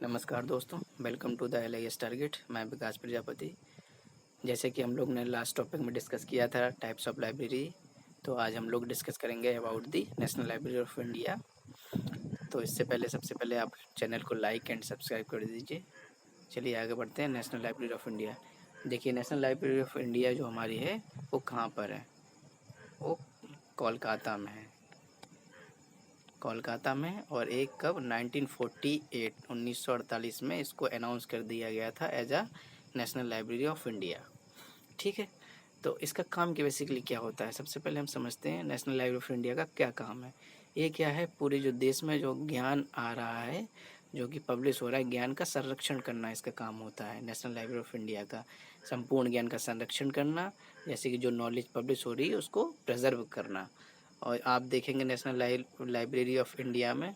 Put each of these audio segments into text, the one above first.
नमस्कार दोस्तों, welcome to the LIS target. मैं विकास प्रजापति। जैसे कि हम लोग ने लास्ट टॉपिक में डिस्कस किया था टाइप्स ऑफ लाइब्रेरी, तो आज हम लोग डिस्कस करेंगे about the national library of India. तो इससे पहले सबसे पहले आप चैनल को लाइक एंड सब्सक्राइब कर दीजिए। चलिए आगे बढ़ते हैं। नेशनल लाइब्रेरी ऑफ इंडिया, देखिए नेशनल लाइब्रेरी ऑफ इंडिया जो हमारी है वो कहाँ पर है? वो कोलकाता में है, कोलकाता में। और एक कब 1948 में इसको अनाउंस कर दिया गया था as a national library of India. ठीक है, तो इसका काम के बेसिकली क्या होता है? सबसे पहले हम समझते हैं नेशनल लाइब्रेरी ऑफ इंडिया का क्या काम है। ये क्या है, पूरे जो देश में जो ज्ञान आ रहा है, जो कि पब्लिश हो रहा है, ज्ञान का संरक्षण करना इसका काम होता है नेशनल लाइब्रेरी ऑफ इंडिया का। संपूर्ण ज्ञान का संरक्षण करना, जैसे कि जो नॉलेज पब्लिश हो रही है उसको प्रिजर्व करना। और आप देखेंगे नेशनल लाइब्रेरी ऑफ इंडिया में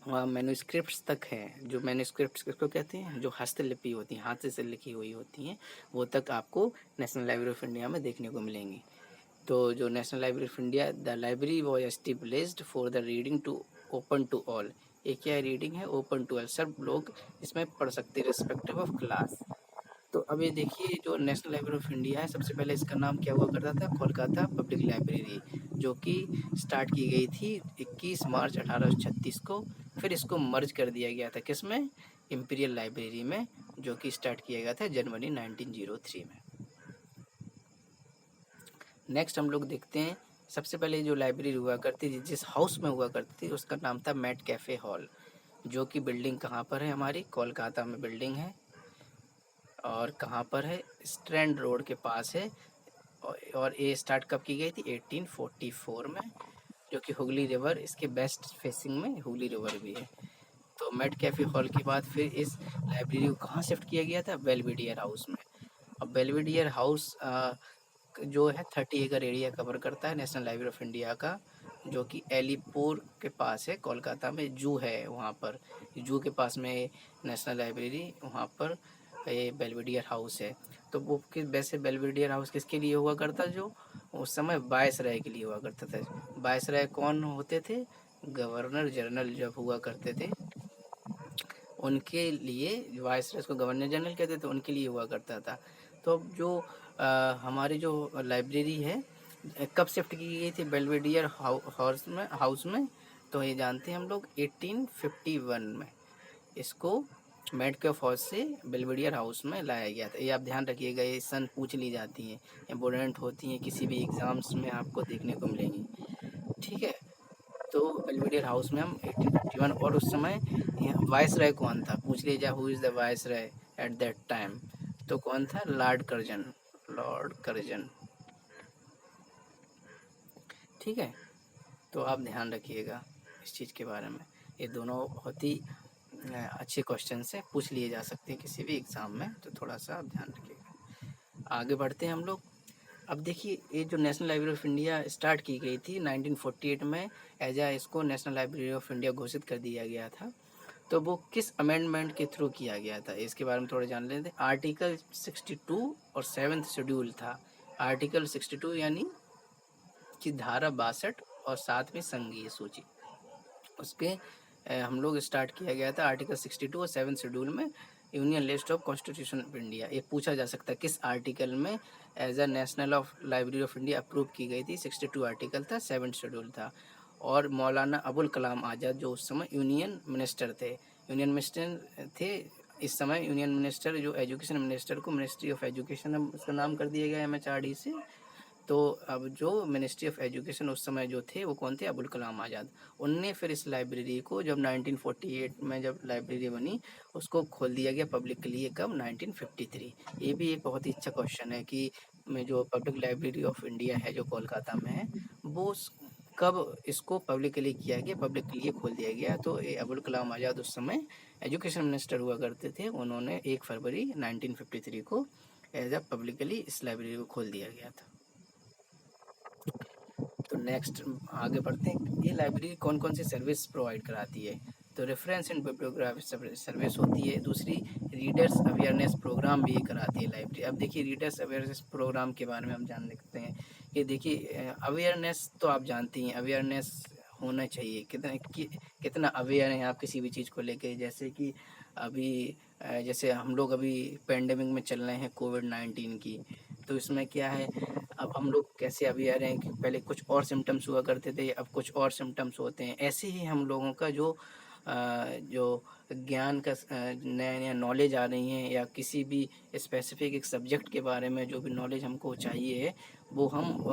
वहाँ मैन्युस्क्रिप्ट्स तक हैं। जो मैन्युस्क्रिप्ट्स किसको कहते हैं? जो हस्तलिपि होती हैं, हाथ से लिखी हुई होती हैं, वो तक आपको नेशनल लाइब्रेरी ऑफ इंडिया में देखने को मिलेंगी। तो जो national library of India, the library was established for the reading to open to all. ये क्या रीडिंग है? ओपन टू ऑल, सब लोग इसमें पढ़ सकते हैं रिस्पेक्टिव ऑफ क्लास। तो अब ये देखिए जो नेशनल लाइब्रेरी ऑफ इंडिया है, सबसे पहले इसका नाम क्या हुआ करता था? कोलकाता पब्लिक लाइब्रेरी, जो कि स्टार्ट की गई थी 21 मार्च 1836 को। फिर इसको मर्ज कर दिया गया था किसमें? इंपीरियल लाइब्रेरी में, जो कि स्टार्ट किया गया था जनवरी 1903 में। नेक्स्ट हम लोग देखते हैं, सबसे पहले जो लाइब्रेरी हुआ करती थी, जिस हाउस में हुआ करती थी, उसका नाम था मेट कैफ़े हॉल, जो कि बिल्डिंग कहाँ पर है? हमारी कोलकाता में बिल्डिंग है। और कहाँ पर है? स्ट्रैंड रोड के पास है। और ये स्टार्ट कब की गई थी? 1844 में, जो कि हुगली रिवर, इसके बेस्ट फेसिंग में हुगली रिवर भी है। तो मेट कैफे हॉल के बाद फिर इस लाइब्रेरी को कहाँ शिफ्ट किया गया था? बेलविडियर हाउस में। अब बेलविडियर हाउस जो है 30 एकड़ एरिया कवर करता है नेशनल लाइब्रेरी ऑफ इंडिया का, जो कि एलीपुर के पास है, कोलकाता में जू है वहाँ पर। जू के पास में नेशनल लाइब्रेरी, वहाँ पर ये बेलविडियर हाउस है। तो वो किस वैसे बेलविडियर हाउस किसके लिए हुआ करता? जो उस समय वायसराय के लिए हुआ करता था। वायसराय कौन होते थे? गवर्नर जनरल जब हुआ करते थे, उनके लिए, वायसराय को गवर्नर जनरल कहते थे, उनके लिए हुआ करता था। तो अब जो हमारी जो लाइब्रेरी है कब शिफ्ट की गई थी? बेलवेडियर हाउस में। तो ये जानते हैं हम लोग 1851 में इसको मेटकैफ हाउस से बेलवेडियर हाउस में लाया गया था। ये आप ध्यान रखिएगा, ये सन पूछ ली जाती हैं, इम्पोर्टेंट होती हैं, किसी भी एग्ज़ाम्स में आपको देखने को मिलेंगी। ठीक है, तो बेलवेडियर हाउस में हम 1851। और उस समय वायसराय कौन था? पूछ लीजिए, who is the viceroy at that time? तो कौन था? Lord Curzon, Lord Curzon. ठीक है, तो आप ध्यान रखिएगा इस चीज़ के बारे में। ये दोनों बहुत ही अच्छे क्वेश्चन से पूछ लिए जा सकते हैं किसी भी एग्ज़ाम में, तो थोड़ा सा आप ध्यान रखिएगा। आगे बढ़ते हैं हम लोग। अब देखिए, ये जो national library of India start की गई थी 1948 में, एज आ इसको नेशनल लाइब्रेरी ऑफ इंडिया घोषित कर दिया गया था। तो वो किस अमेंडमेंट के थ्रू किया गया था, इसके बारे में थोड़ा जान लेते हैं। आर्टिकल 62 और 7th शेड्यूल था। आर्टिकल 62 यानी कि धारा 62 और 7वीं संघीय सूची, उसके हम लोग स्टार्ट किया गया था आर्टिकल 62 और 7th शेड्यूल में। Union list of constitution of India, ये पूछा जा सकता है किस आर्टिकल में as a national of library of India approve की गई थी? 62 आर्टिकल था, 7th शेड्यूल था। और मौलाना अबुल कलाम आज़ाद जो उस समय यूनियन मिनिस्टर थे, इस समय यूनियन मिनिस्टर, जो एजुकेशन मिनिस्टर को मिनिस्ट्री ऑफ एजुकेशन अब उसका नाम कर दिया गया MHRD से। तो अब जो मिनिस्ट्री ऑफ एजुकेशन उस समय जो थे वो कौन थे? अबुल कलाम आज़ाद। उनने फिर इस लाइब्रेरी को जब 1948 में जब लाइब्रेरी बनी, उसको खोल दिया गया पब्लिक के लिए कब? 1953। ये भी एक बहुत ही अच्छा क्वेश्चन है कि में जो पब्लिक लाइब्रेरी ऑफ इंडिया है जो कोलकाता में है, वो कब इसको पब्लिक के लिए किया गया, पब्लिक के लिए खोल दिया गया? तो ये अबुल कलाम आज़ाद उस समय एजुकेशन मिनिस्टर हुआ करते थे, उन्होंने 1 फरवरी 1953 को एज अ पब्लिकली इस लाइब्रेरी को खोल दिया गया था। तो नेक्स्ट आगे बढ़ते हैं, ये लाइब्रेरी कौन कौन सी सर्विस प्रोवाइड कराती है? तो रेफरेंस एंड बिब्लियोग्राफी सर्विस होती है। दूसरी, रीडर्स अवेयरनेस प्रोग्राम भी कराती है लाइब्रेरी। अब देखिए रीडर्स अवेयरनेस प्रोग्राम के बारे में हम जान सकते हैं कि देखिए अवेयरनेस तो आप जानती हैं, अवेयरनेस होना चाहिए, कितना अवेयर हैं आप किसी भी चीज़ को लेके। जैसे कि अभी जैसे हम लोग अभी पेंडेमिक में चल रहे हैं कोविड-19 की, तो इसमें क्या है, अब हम लोग कैसे अवेयर हैं कि पहले कुछ और सिम्पटम्स हुआ करते थे, अब कुछ और सिम्पटम्स होते हैं। ऐसे ही हम लोगों का जो ज्ञान का नया-नया नॉलेज आ रही हैं, या किसी भी स्पेसिफिक एक सब्जेक्ट के बारे में जो भी नॉलेज हमको चाहिए, वो हम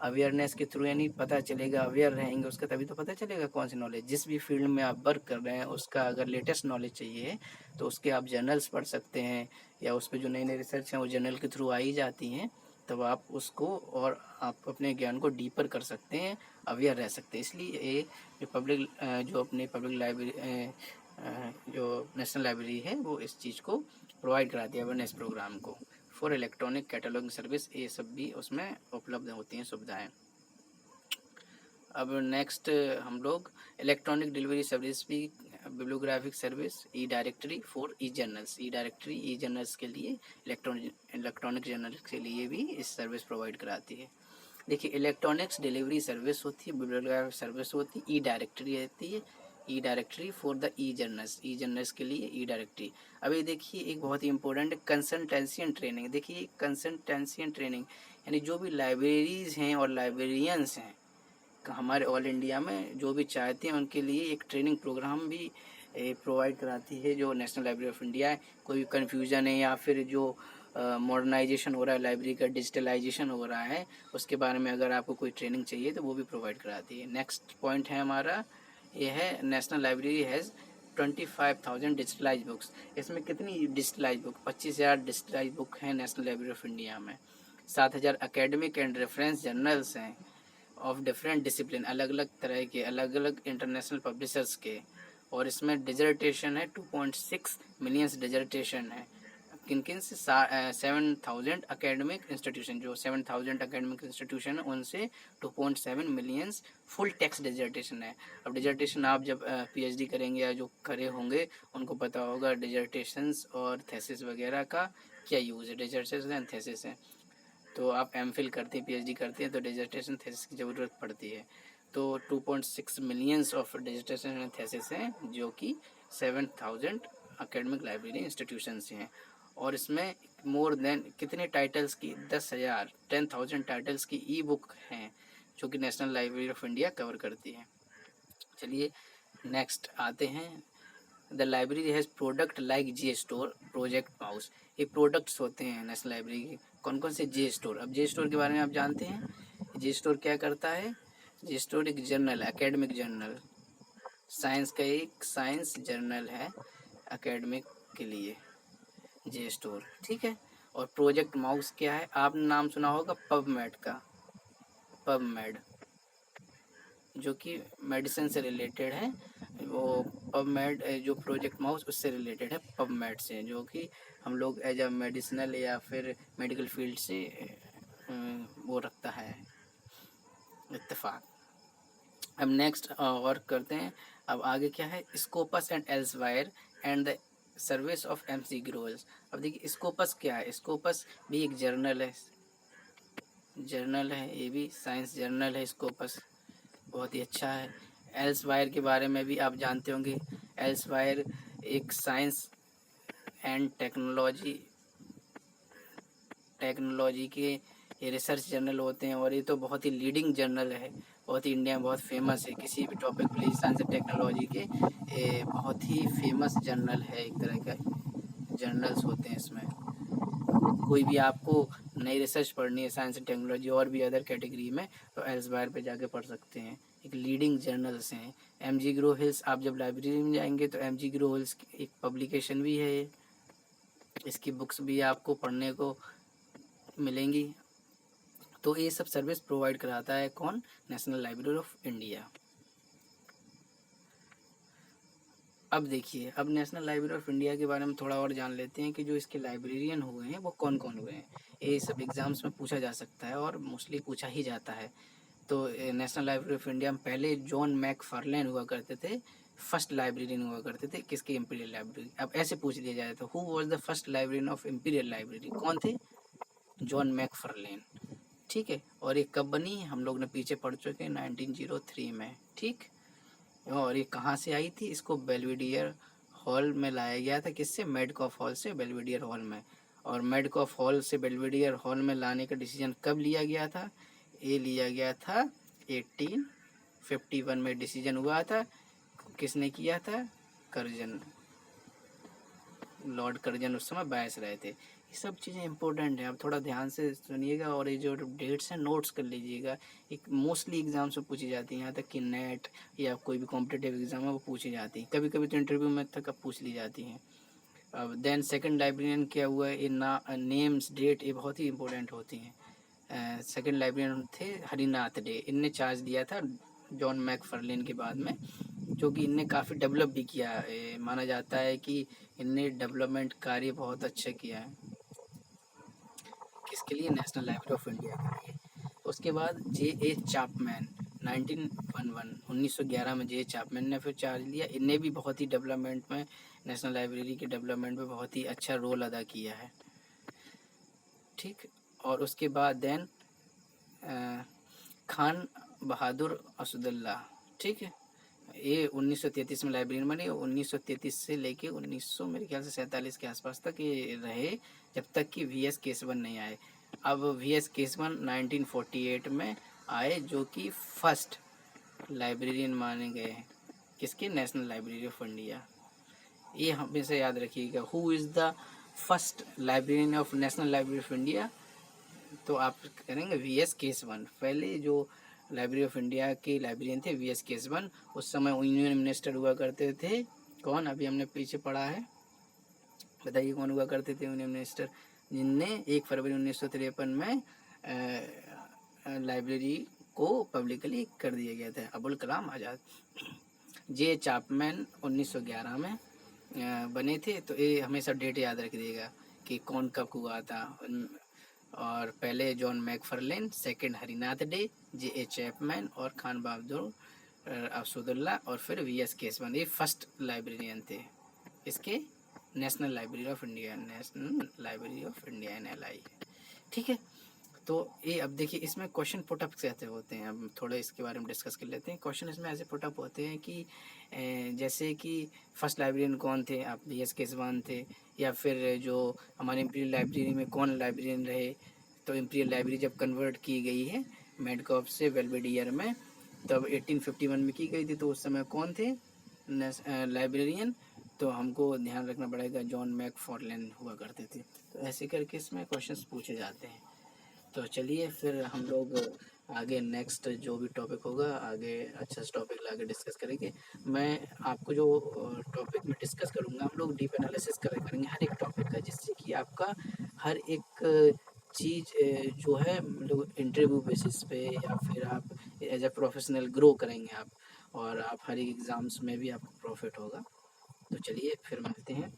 अवेयरनेस के थ्रू, यानी पता चलेगा, अवेयर रहेंगे उसका, तभी तो पता चलेगा कौन सी नॉलेज। जिस भी फील्ड में आप वर्क कर रहे हैं उसका अगर लेटेस्ट नॉलेज चाहिए तो उसके आप जर्नल्स पढ़ सकते हैं, या उस पर जो नई नई रिसर्च हैं वो जर्नल के थ्रू आई जाती हैं, तब आप उसको और आप अपने ज्ञान को डीपर कर सकते हैं, अवेयर रह सकते हैं। इसलिए ये जो अपनी पब्लिक लाइब्रेरी, जो नेशनल लाइब्रेरी है, वो इस चीज़ को प्रोवाइड कराती है, अवेयरनेस प्रोग्राम को। फॉर इलेक्ट्रॉनिक कैटलॉगिंग सर्विस, ये सब भी उसमें उपलब्ध होती हैं सुविधाएं। अब नेक्स्ट हम लोग इलेक्ट्रॉनिक डिलीवरी सर्विस भी, bibliographic service, E directory for E journals. E directory E journals के लिए, इलेक्ट्रॉनिक जर्नल्स के लिए भी इस सर्विस प्रोवाइड कराती है। देखिए, इलेक्ट्रॉनिक्स डिलीवरी सर्विस होती है, बिब्लियोग्राफिक सर्विस होती है, ई डायरेक्टरी रहती है, e directory for the e journals के लिए ई डायरेक्टरी। अभी देखिए एक बहुत ही इंपॉर्टेंट कंसल्टेंसी एंड ट्रेनिंग। देखिए कंसल्टेंसी एंड ट्रेनिंग यानी जो भी लाइब्रेरीज हैं और लाइब्रेरियंस हैं हमारे ऑल इंडिया में, जो भी चाहते हैं उनके लिए एक ट्रेनिंग प्रोग्राम भी प्रोवाइड कराती है जो नेशनल लाइब्रेरी ऑफ इंडिया है। कोई कन्फ्यूज़न है या फिर जो मॉडर्नाइजेशन हो रहा है लाइब्रेरी का, डिजिटलाइजेशन हो रहा है, उसके बारे में अगर आपको कोई ट्रेनिंग चाहिए तो वो भी प्रोवाइड कराती है। नेक्स्ट पॉइंट है हमारा, ये है national library has 25,000 digitalize books. इसमें कितनी डिजिटलाइज बुक? 25,000 डिजिटलाइज बुक हैं नेशनल लाइब्रेरी ऑफ इंडिया में। 7,000 अकेडमिक एंड रेफरेंस जर्नल्स हैं ऑफ डिफरेंट डिसिप्लिन, अलग अलग तरह के, अलग अलग इंटरनेशनल पब्लिशर्स के। और इसमें डिजर्टेशन है, 2.6 मिलियंस डिजर्टेशन है। किन किन से? 7,000 अकेडमिक इंस्टीट्यूशन, जो 7,000 अकेडमिक इंस्टीट्यूशन है उनसे 2.7 मिलियंस फुल टेक्स्ट डिजर्टेशन है। अब डिजर्टेशन आप जब पीएचडी करेंगे या जो करे होंगे उनको पता होगा डिजर्टेशंस और थेसिस वगैरह का क्या यूज़ है। डिजर्टेशन एंड थेसिस है, तो आप एमफिल करते हैं, पीएचडी करते हैं तो डिजर्टेशन थेसिस की ज़रूरत पड़ती है। तो 2.6 millions of dissertation and thesis हैं जो कि 7,000 एकेडमिक लाइब्रेरी इंस्टीट्यूशन से हैं। और इसमें मोर देन कितने टाइटल्स की? 10,000 टाइटल्स की ई बुक हैं जो कि national library of India cover करती है। चलिए नेक्स्ट आते हैं। The library has product like J store, project mouse. ये प्रोडक्ट्स होते हैं नेशनल लाइब्रेरी के। कौन कौन से? जे स्टोर। अब जे स्टोर के बारे में आप जानते हैं, जे स्टोर क्या करता है? जे स्टोर एक जर्नल, एकेडमिक जर्नल, साइंस का एक साइंस जर्नल है एकेडमिक के लिए, जे स्टोर, ठीक है। और प्रोजेक्ट माउस क्या है? आपने नाम सुना होगा पबमेड का, पबमेड जो कि मेडिसिन से रिलेटेड है। वो पबमेड जो प्रोजेक्ट माउस उससे रिलेटेड है, पबमेड से, जो कि हम लोग एज अ मेडिसिनल या फिर मेडिकल फील्ड से वो रखता है इत्तेफाक। अब नेक्स्ट वर्क करते हैं। अब आगे क्या है? Scopus and Elsevier and the service of McGraw's. अब देखिए स्कोपस क्या है? स्कोपस भी एक जर्नल है, ये भी साइंस जर्नल है स्कोपस, बहुत ही अच्छा है। एल्सवायर के बारे में भी आप जानते होंगे। एल्सवायर एक साइंस एंड टेक्नोलॉजी के ये रिसर्च जर्नल होते हैं, और ये तो बहुत ही लीडिंग जर्नल है, बहुत ही इंडिया में बहुत फेमस है। किसी भी टॉपिक के लिए साइंस एंड टेक्नोलॉजी के ये बहुत ही फेमस जर्नल है, एक तरह का जर्नल्स होते हैं इसमें। कोई भी आपको नई रिसर्च पढ़नी है साइंस एंड टेक्नोलॉजी और भी अदर कैटेगरी में, तो एल्सवायर पे जाके पढ़ सकते हैं। एक लीडिंग जर्नल्स हैं। एमजी ग्रो हिल्स, आप जब लाइब्रेरी में जाएंगे तो एमजी ग्रो हिल्स की एक पब्लिकेशन भी है, इसकी बुक्स भी आपको पढ़ने को मिलेंगी। तो ये सब सर्विस प्रोवाइड कराता है कौन? National library of India. अब देखिए, अब नेशनल लाइब्रेरी ऑफ इंडिया के बारे में थोड़ा और जान लेते हैं कि जो इसके लाइब्रेरियन हुए हैं वो कौन कौन हुए हैं। ये सब एग्जाम्स में पूछा जा सकता है और मोस्टली पूछा ही जाता है। तो नेशनल लाइब्रेरी ऑफ इंडिया में पहले जॉन मैकफार्लेन हुआ करते थे, फर्स्ट लाइब्रेरियन हुआ करते थे। किसकी? Imperial library. अब ऐसे पूछ दिया जाए तो who was the first librarian of imperial library? कौन थे? जॉन मैकफार्लेन। ठीक है। और ये कब बनी हम लोग ने पीछे पढ़ चुके हैं 1903 में, ठीक। और ये कहाँ से आई थी, इसको बेल्वेडियर हॉल में लाया गया था, किससे, मेडकॉफ हॉल से बेल्वेडियर हॉल में। और मेडकॉफ हॉल से बेल्वेडियर हॉल में लाने का डिसीजन कब लिया गया था, ये लिया गया था 1851 में डिसीजन हुआ था। किसने किया था, कर्जन, लॉर्ड कर्जन उस समय बायस रहे थे। ये सब चीज़ें इंपॉर्टेंट हैं, आप थोड़ा ध्यान से सुनिएगा और ये जो डेट्स हैं नोट्स कर लीजिएगा। एक मोस्टली एग्जाम से पूछी जाती है, यहाँ तक कि नेट या कोई भी कॉम्पिटेटिव एग्जाम है वो पूछी जाती है, कभी कभी तो इंटरव्यू में तक पूछ ली जाती हैं। अब देन सेकंड लाइब्रेरियन क्या हुआ, ये नेम्स डेट ये बहुत ही इंपॉर्टेंट होती हैं। सेकंड लाइब्रेरियन थे हरिनाथ डे, इनने चार्ज दिया था जॉन मैकफर्लिन के बाद में, जो कि इनने काफ़ी डेवलप भी किया है। माना जाता है कि इनने डेवलपमेंट कार्य बहुत अच्छा किया है, किसके लिए, नेशनल लाइब्रेरी ऑफ इंडिया के लिए। उसके बाद J.A. चैपमैन 1911 में J.A. चैपमैन ने फिर चार्ज लिया। इनने भी बहुत ही डेवलपमेंट में, नेशनल लाइब्रेरी के डेवलपमेंट में बहुत ही अच्छा रोल अदा किया है, ठीक। और उसके बाद देन खान बहादुर असदुल्ला, ठीक है। ये 1933 में लाइब्रेरी बनी, 1933 से लेके 1900 मेरे ख्याल से 47 के आसपास तक ये रहे, जब तक कि वी एस केशवन नहीं आए। अब वी एस केशवन 1948 में आए, जो कि फर्स्ट लाइब्रेरियन माने गए हैं, किसके, नेशनल लाइब्रेरी ऑफ इंडिया। ये हमेशा याद रखिएगा, who is the first librarian of national library of India, तो आप करेंगे वी एस केशवन। पहले जो लाइब्रेरी ऑफ इंडिया के लाइब्रेरियन थे वी एस केशवन, उस समय यूनियन मिनिस्टर हुआ करते थे, कौन, अभी हमने पीछे पढ़ा है, बताइए कौन हुआ करते थे यूनियन मिनिस्टर, जिनने 1 फरवरी 1953 में लाइब्रेरी को पब्लिकली कर दिया गया था, अबुल कलाम आज़ाद। J. चैपमैन 1911 में बने थे, तो ये हमेशा डेट याद रख दीजिएगा कि कौन कब हुआ था। और पहले John McFarlane, second Harinath De, J.A. Chapman और खान बहादुर असदुल्ला, और फिर वी एस केशवन, ये फर्स्ट लाइब्रेरियन थे इसके, national library of India, national library of India NLI, ठीक है। तो ये अब देखिए इसमें क्वेश्चन पुटअप कैसे होते हैं, अब थोड़े इसके बारे में डिस्कस कर लेते हैं। क्वेश्चन इसमें ऐसे पुटअप होते हैं कि जैसे कि फर्स्ट लाइब्रेरियन कौन थे, आप वी एस केशवन थे, या फिर जो हमारे इम्पीरियल लाइब्रेरी में कौन लाइब्रेरियन रहे। तो इम्पीरियल लाइब्रेरी जब कन्वर्ट की गई है मेडकॉफ से बेल्वेडियर में, तब 1851 में की गई थी, तो उस समय कौन थे लाइब्रेरियन, तो हमको ध्यान रखना पड़ेगा जॉन मैकफार्लेन हुआ करते थे। तो ऐसे करके इसमें क्वेश्चंस पूछे जाते हैं। तो चलिए फिर हम लोग आगे नेक्स्ट जो भी टॉपिक होगा आगे अच्छा सा टॉपिक ला के डिस्कस करेंगे। मैं आपको जो टॉपिक में डिस्कस करूँगा, हम लोग डीप एनालिसिस करेंगे हर एक टॉपिक का, जिससे कि आपका हर एक चीज़ जो है मतलब इंटरव्यू बेसिस पे, या फिर आप एज ए प्रोफेशनल ग्रो करेंगे आप, और आप हर एक एग्ज़ाम्स में भी आपको प्रॉफिट होगा। तो चलिए फिर मिलते हैं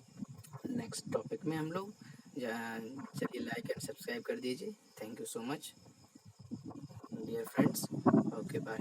नेक्स्ट टॉपिक में हम लोग। चलिए लाइक एंड सब्सक्राइब कर दीजिए। Thank you so much dear friends, okay bye.